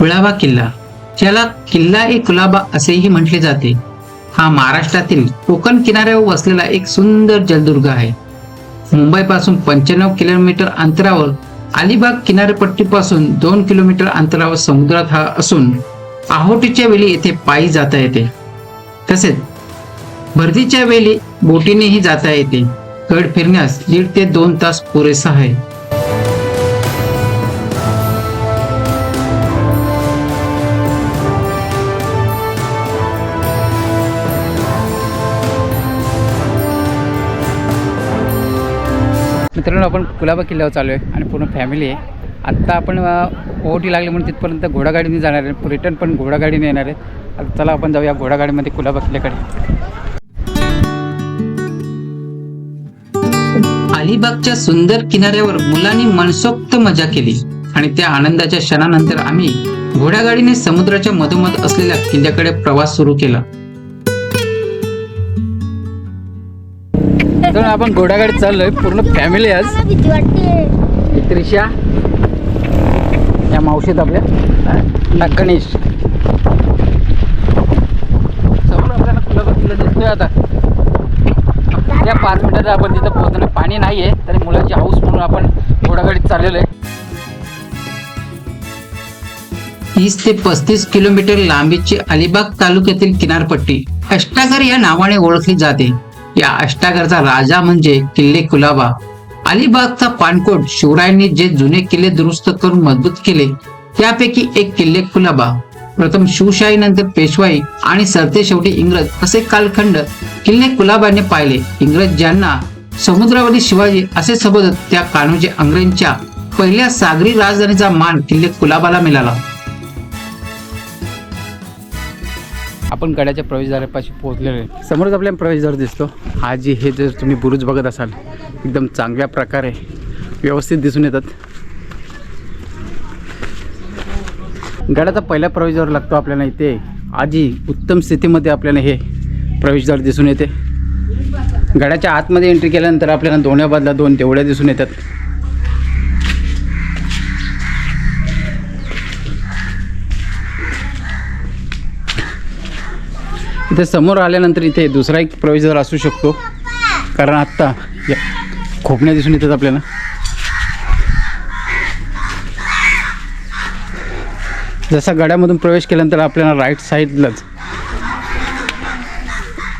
कुलाबा किल्ला, ज्याला किल्ला ए कुलाबा असेही म्हटले जाते, हा महाराष्ट्रातील कोकण किनाऱ्यावर वसलेला एक सुंदर जलदुर्ग आहे. मुंबईपासून 95 किलोमीटर अंतरावर, अलिबाग किनारपट्टीपासून 2 किलोमीटर अंतरावर समुद्रात हा असून आहोटीच्या वेळी येथे पायी जाता येते. तसेच भरतीच्या वेळी बोटीनेही जाता येते. गड फिरण्यास 1.5 ते 2 तास पुरेसा आहे. मित्रांनो, आपण कुलाबा किल्ल्यावर चालू आहे आणि पूर्ण फॅमिली आहे. आत्ता आपण ओहोटी लागली म्हणून तिथपर्यंत घोडागाडीने जाणार आहे. रिटर्न पण घोडागाडीने येणार आहे. आता चला आपण जाऊया घोडागाडीमध्ये कुलाबा किल्ल्याकडे. अलिबागच्या सुंदर किनाऱ्यावर मुलांनी मनसोक्त मजा केली आणि त्या आनंदाच्या क्षणानंतर आम्ही घोडागाडीने समुद्राच्या मधोमध असलेल्या किल्ल्याकडे प्रवास सुरू केला. तर आपण घोडागाडीत चाललोय, पूर्ण फॅमिली आज. त्रिशा, या मावशीत आपल्या गणेश. समोर आपल्याला कुलाबा किल्ला दिसतोय. आता त्या 5 मिनिटात आपण तिथं पोहोचणं. पाणी नाही आहे तरी मुलांची हाऊस म्हणून आपण घोडागाडीत चाललेलो आहे. 30 ते 35 किलोमीटर लांबीची अलिबाग तालुक्यातील किनारपट्टी अष्टागर या नावाने ओळखली जाते. या अष्टागरचा राजा म्हणजे किल्ले कुलाबा. अलिबागचा पाणकोट शिवरायांनी जे जुने किल्ले दुरुस्त करून मजबूत केले त्यापैकी एक किल्ले कुलाबा. प्रथम शिवशाही, नंतर पेशवाई आणि सरतेशेवटी इंग्रज असे कालखंड किल्ले कुलाबाने पाहिले. इंग्रज ज्यांना समुद्रावरील शिवाजी असे संबोधत, त्या कान्होजी अंग्रेजांच्या पहिल्या सागरी राजधानीचा मान किल्ले कुलाबाला मिळाला. आपण गडाच्या प्रवेशद्वारापाशी पोहोचलेलो आहे. समोरच आपल्याला प्रवेशद्वार दिसतो. हा जी हे जर तुम्ही बुरुज बघत असाल, एकदम चांगल्या प्रकारे व्यवस्थित दिसून येतात. गडाचा पहिला प्रवेशद्वार लागतो आपल्याला इथे. आजी उत्तम स्थितीमध्ये आपल्याला हे प्रवेशद्वार दिसून येते. गडाच्या आतमध्ये एंट्री केल्यानंतर आपल्याला दोन्ही बाजूला 2 देवळ्या दिसून येतात. इथे समोर आल्यानंतर इथे दुसरा एक प्रवेशद्वार असू शकतो, कारण आत्ता खोपण्या दिसून येतात आपल्याला. जसा गडामधून प्रवेश केल्यानंतर आपल्याला राईट साईडलाच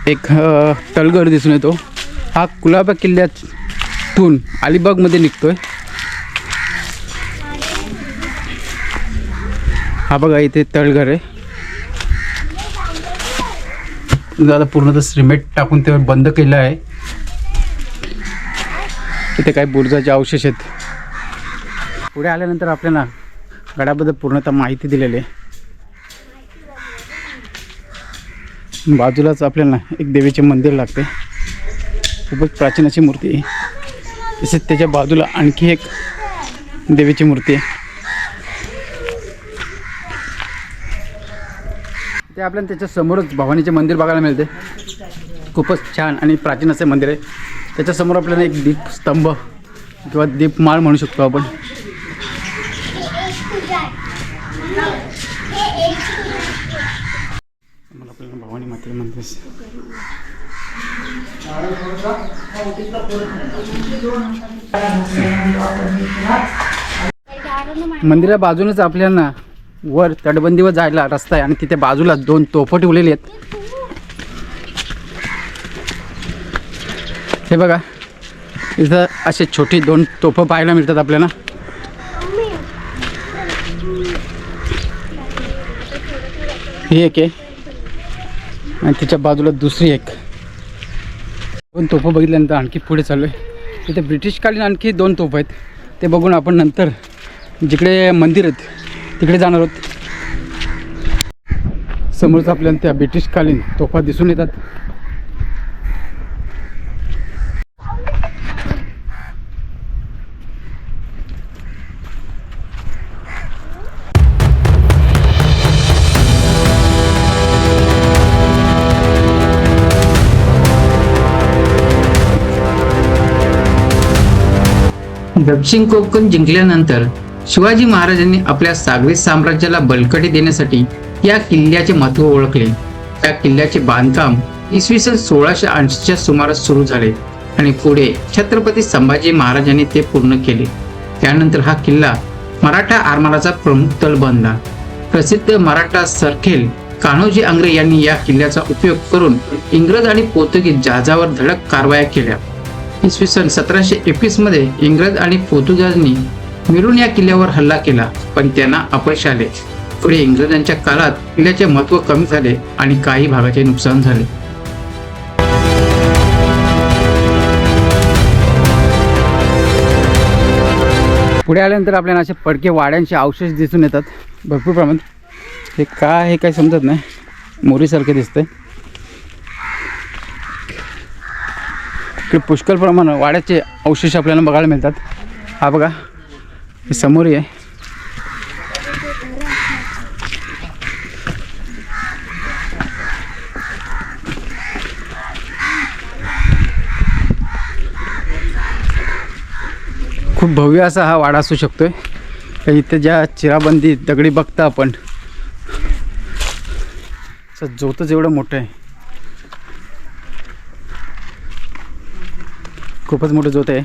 एक तळघर दिसून येतो. हा कुलाबा किल्ल्यातून अलिबागमध्ये निघतोय. हा बघा, इथे तळघर आहे. आता पूर्णतः सिमेंट टाकून ते बंद केलं आहे. इथे काही बुरुजाचे अवशेष आहेत. पुढे आल्यानंतर आपल्याला गडाबद्दल पूर्णतः माहिती दिलेली आहे. बाजूलाच आपल्याला एक देवीचे मंदिर लागते. खूपच प्राचीन अशी मूर्ती आहे. तसेच त्याच्या बाजूला आणखी एक देवीची मूर्ती आहे. ते आपल्याला त्याच्या समोरच भवानीचे मंदिर बघायला मिळते. खूपच छान आणि प्राचीन असे मंदिर आहे. त्याच्यासमोर आपल्याला एक दीपस्तंभ किंवा दीपमाळ म्हणू शकतो आपण. मला आपल्याला भवानी मातेचे मंदिर. मंदिरा बाजूनच आपल्याला वर तटबंदीवर जायला रस्ता आहे आणि तिथे बाजूला 2 तोफा ठेवलेली आहेत. हे बघा, इथं असे छोटी 2 तोफा पाहायला मिळतात आपल्याला. ही एक आहे आणि तिच्या बाजूला दुसरी एक. 2 तोफा बघितल्यानंतर आणखी पुढे चालू आहे. तिथे ब्रिटिशकालीन आणखी 2 तोफा आहेत. ते बघून आपण नंतर जिकडे मंदिर आहेत तिकडे जाणार आहोत. समोरच आपल्याला त्या ब्रिटिशकालीन तोफा दिसून येतात. दक्षिण कोकण जिंकल्यानंतर शिवाजी महाराजांनी आपल्या सागरी साम्राज्याला बळकटी देण्यासाठी या किल्ल्याचे महत्त्व ओळखले. या किल्ल्याचे बांधकाम इसवी सन 1680च्या सुमारास सुरू झाले आणि पुढे छत्रपती संभाजी महाराजांनी ते पूर्ण केले. त्यानंतर हा किल्ला मराठा आरमाराचा प्रमुख तळ बनला. प्रसिद्ध मराठा सरखेल कान्होजी आंग्रे यांनी या किल्ल्याचा उपयोग करून इंग्रज आणि पोर्तुगीज जहाजावर धडक कारवाया केल्या. इसवी सन 1721 मध्ये इंग्रज आणि पोर्तुगीजांनी मिळून या किल्ल्यावर हल्ला केला, पण त्यांना अपयश आले. पुढे इंग्रजांच्या काळात किल्ल्याचे महत्त्व कमी झाले आणि काही भागाचे नुकसान झाले. पुढे आल्यानंतर आपल्याला असे पडके वाड्यांचे अवशेष दिसून येतात भरपूर प्रमाणात. हे काय हे काही समजत नाही, मोरीसारखे दिसतंय. इकडे पुष्कळ प्रमाणात वाड्याचे अवशेष आपल्याला बघायला मिळतात. हा बघा, हे समोर आहे. खूप भव्य असा हा वाडा असू शकतोय. इथे ज्या चिराबंदी दगडी बघता आपण, जोतच एवढं मोठं आहे, खूपच मोठं जोत आहे.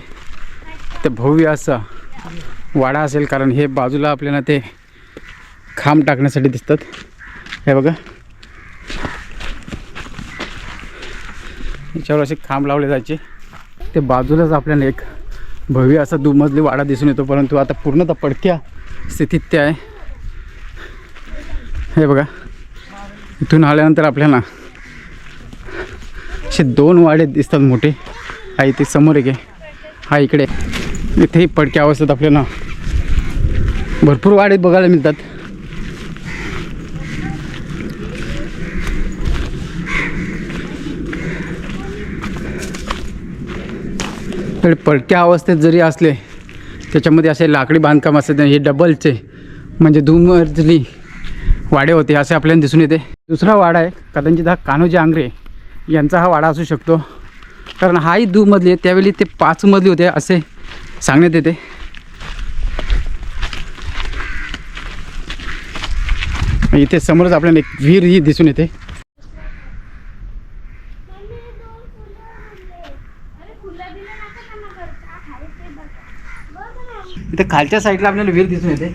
ते भव्य असा वाडा असेल, कारण हे बाजूला आपल्याला ते खांब टाकण्यासाठी दिसतात. हे बघा, याच्यावर असे खांब लावले जायचे. ते बाजूलाच आपल्याला एक भव्य असा दुमजली वाडा दिसून येतो, परंतु आता पूर्णतः पडक्या स्थितीत ते आहे. हे बघा, इथून आल्यानंतर आपल्याला असे 2 वाडे दिसतात मोठे. हा इथे समोर एक आहे, हा इकडे. इथेही पडक्या अवस्थेत आपल्याला भरपूर वाडे बघायला मिळतात. तर पडक्या अवस्थेत जरी असले, त्याच्यामध्ये असे लाकडी बांधकाम असतात. हे डबलचे म्हणजे दुमजली वाडे होते असे आपल्याला दिसून येते. दुसरा वाडा आहे, कदाचित हा कान्होजी आंग्रे यांचा हा वाडा असू शकतो, कारण हाही दुमजली आहे. त्यावेळी ते 5 मजली होते असे सांगण्यात येते. इथे समोरच आपल्याला एक विहीर ही दिसून येते. इथे खालच्या साईडला आपल्याला विहीर दिसून येते.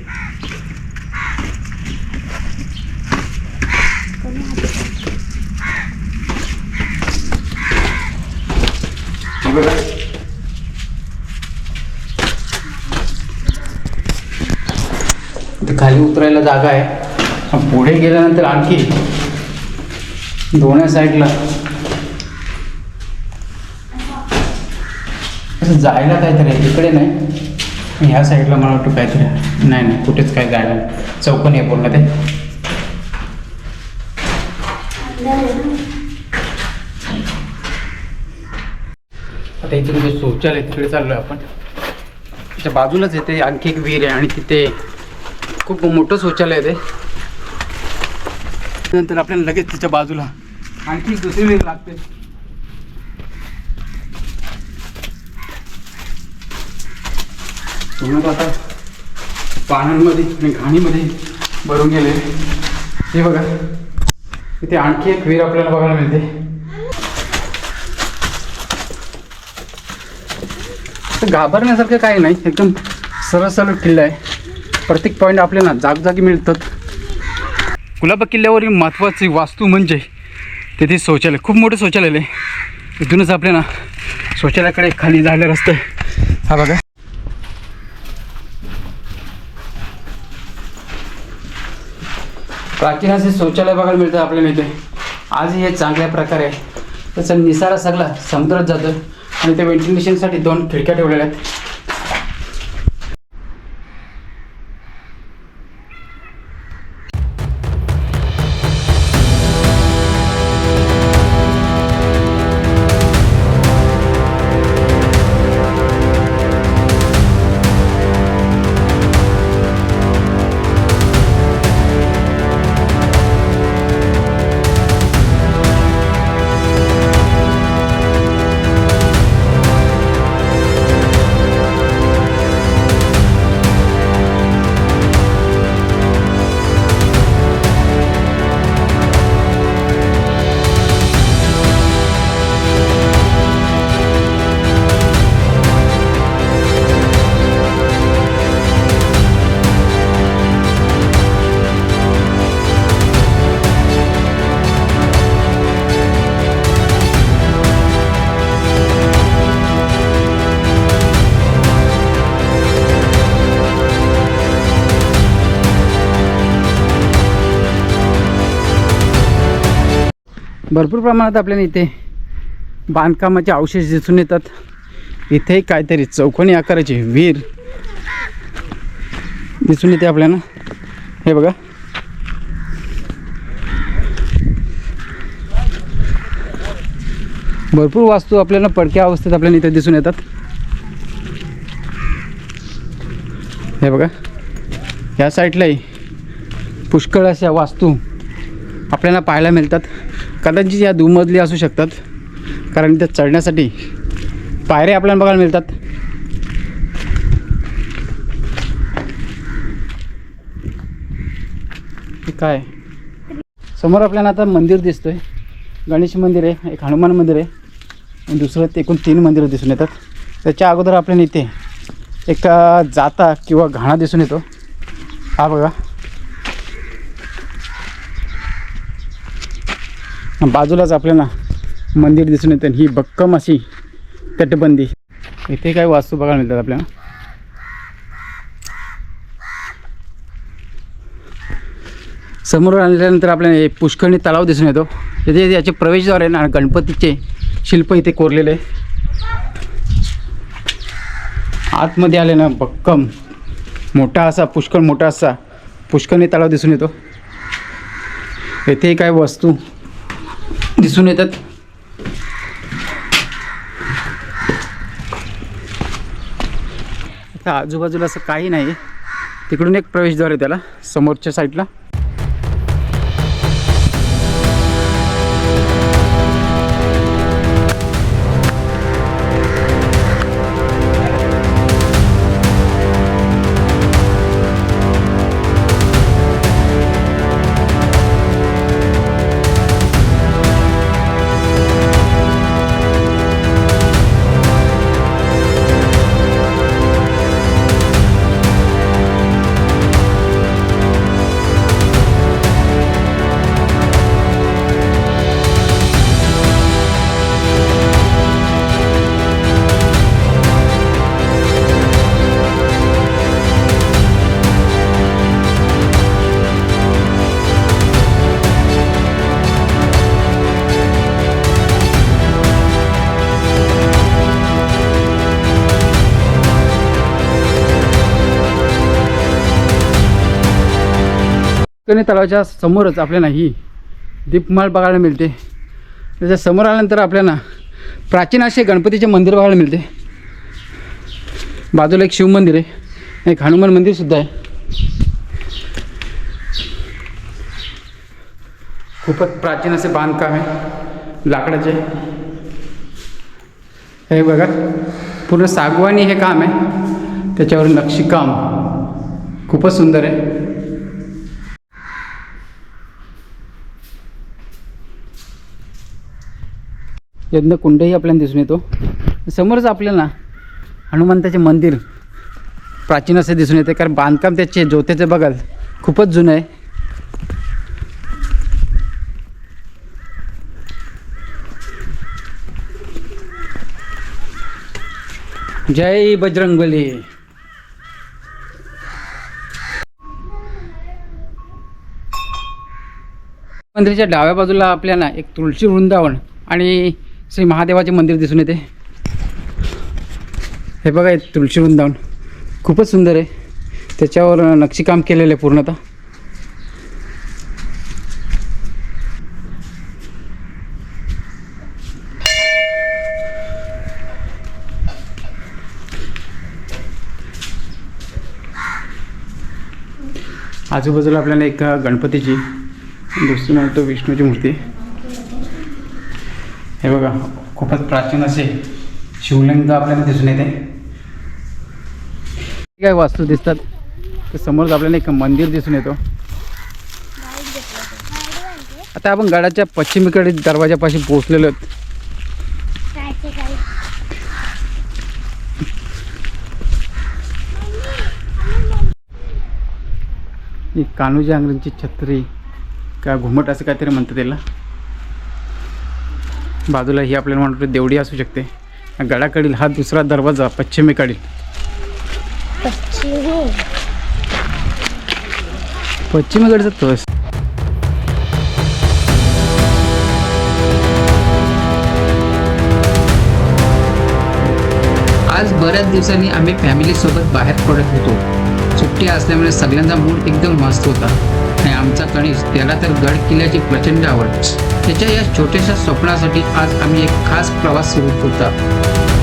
इथे खाली उतरायला जागा आहे. पुढे गेल्यानंतर आणखी दोन्ही साईडला असं जायला काहीतरी आहे. तिकडे नाही, ह्या साईडला मला वाटतं काहीतरी नाही, कुठेच काय जायला नाही. चौकोनी आहे पूर्ण ते. आता इथे जे शौचालय तिकडे चाललो आहे आपण. त्याच्या बाजूलाच येते आणखी एक विहीर आहे आणि तिथे खूप मोठं शौचालय आहे ते. नंतर आपल्याला लगेच त्याच्या बाजूला आणखी दुसरी विहीर लागते. आता पाण्यामध्ये आणि घाणीमध्ये भरून गेले. हे बघा, इथे आणखी एक विहीर आपल्याला बघायला मिळते. घाबरण्यासारखं काही नाही, एकदम सरळ सरळ किल्ला आहे. प्रत्येक पॉईंट आपल्याला जागोजागी मिळतात. कुलाबा किल्ल्यावरील महत्त्वाची वास्तू म्हणजे तेथे शौचालय. खूप मोठं शौचालय आहे. इथूनच आपल्याला शौचालयाकडे खाली जायला रस्ता आहे. हा बघा, प्राचीन असे शौचालय बघायला मिळतं आपल्याला इथे. आजही हे चांगल्या प्रकारे आहे. त्याचा निसारा सगळा समुद्रात जातो आणि त्या व्हेंटिलेशनसाठी 2 खिडक्या ठेवलेल्या आहेत. भरपूर प्रमाणात आपल्याला इथे बांधकामाचे अवशेष दिसून येतात. इथे काहीतरी चौकोनी आकाराची विहीर दिसून येते आपल्याला. हे बघा, भरपूर वास्तू आपल्याला पडक्या अवस्थेत आपल्याला इथे दिसून येतात. हे बघा, या साईडलाही पुष्कळ अशा वास्तू आपल्याला पाहायला मिळतात. कदाचित या दुमजली असू शकतात, कारण इथे चढण्यासाठी पायऱ्या आपल्याला बघायला मिळतात. हे काय समोर आपल्याला आता मंदिर दिसतोय. गणेश मंदिर आहे, एक हनुमान मंदिर आहे आणि दुसरं ते एकूण 3 मंदिरं दिसून येतात. त्याच्या अगोदर आपल्याला इथे एक जाता किंवा घाणा दिसून येतो. हा बघा, बाजूलाच आपल्याला मंदिर दिसून येतं. ही भक्कम अशी तटबंदी. इथे काही वास्तू बघायला मिळतात आपल्याला. समोर आणल्यानंतर आपल्याला हे पुष्कळणी तलाव दिसून येतो. तिथे याचे प्रवेशद्वार आहे ना, गणपतीचे शिल्प इथे कोरलेले आहे. आतमध्ये आले ना भक्कम मोठा असा पुष्कळ मोठा असा पुष्कळणी तलाव दिसून येतो. येथे काही वस्तू दिसून येतात. आता आजूबाजूला असं काही नाही. तिकडून एक प्रवेशद्वार आहे त्याला समोरच्या साईडला. पुष्कळणी तलावाच्या समोरच आपल्याला ही दीपमाळ बघायला मिळते. त्याच्या समोर आल्यानंतर आपल्याला प्राचीन असे गणपतीचे मंदिर बघायला मिळते. बाजूला एक शिव मंदिर आहे, एक हनुमान मंदिर सुद्धा आहे. खूपच प्राचीन असे बांधकाम आहे लाकडाचे. हे बघा, पूर्ण सागवानी हे काम आहे. त्याच्यावर नक्षीकाम खूपच सुंदर आहे. यज्ञकुंडही आपल्याला दिसून येतो. समोरच आपल्याला हनुमंताचे मंदिर प्राचीन असे दिसून येते, कारण बांधकाम त्याचे ज्योतीचे बघाल खूपच जुनं आहे. जय बजरंगबली. मंदिराच्या डाव्या बाजूला आपल्याला एक तुळशी वृंदावन आणि श्री महादेवाचे मंदिर दिसून येते. हे बघा, एक तुळशी वृंदावन खूपच सुंदर आहे. त्याच्यावर नक्षीकाम केलेलं आहे पूर्णतः. आजूबाजूला आपल्याला एक गणपतीची, दुसरी म्हणतो विष्णूची मूर्ती. हे बघा, खूपच प्राचीन असे शिवलिंग आपल्याला दिसून येते. काय वास्तू दिसतात. तर समोर आपल्याला एक मंदिर दिसून येतो. आता आपण गडाच्या पश्चिमेकडील दरवाजापाशी पोहोचलेलो आहोत. ही कान्होजी आंग्रेंची छत्री का घुमट असं काहीतरी म्हणतात त्याला. बाजूला ही आपल्याला म्हणतो देवडी असू शकते. गडाकडील हा दुसरा दरवाजा पश्चिमेकडील. पश्चिमेकडचा तोच. आज बऱ्याच दिवसांनी आम्ही फॅमिली सोबत बाहेर पडत होतो. सुट्टी असल्यामुळे सगळ्यांचा मूड एकदम मस्त होता आणि आमचा गणेश त्याला तर गड किल्ल्याची प्रचंड आवड. त्याच्या या छोट्याशा स्वप्नासाठी आज आम्ही एक खास प्रवास सुरू होता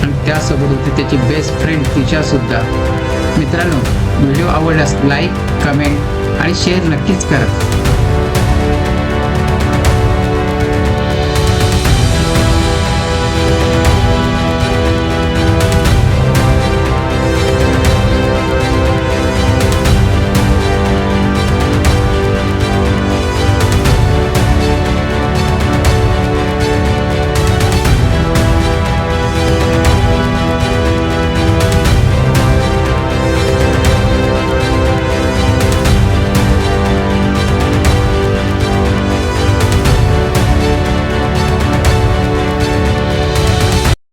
आणि त्यासोबत होती त्याची बेस्ट फ्रेंड तिच्या सुद्धा. मित्रांनो, व्हिडिओ आवडल्यास लाईक, कमेंट आणि शेअर नक्कीच करा.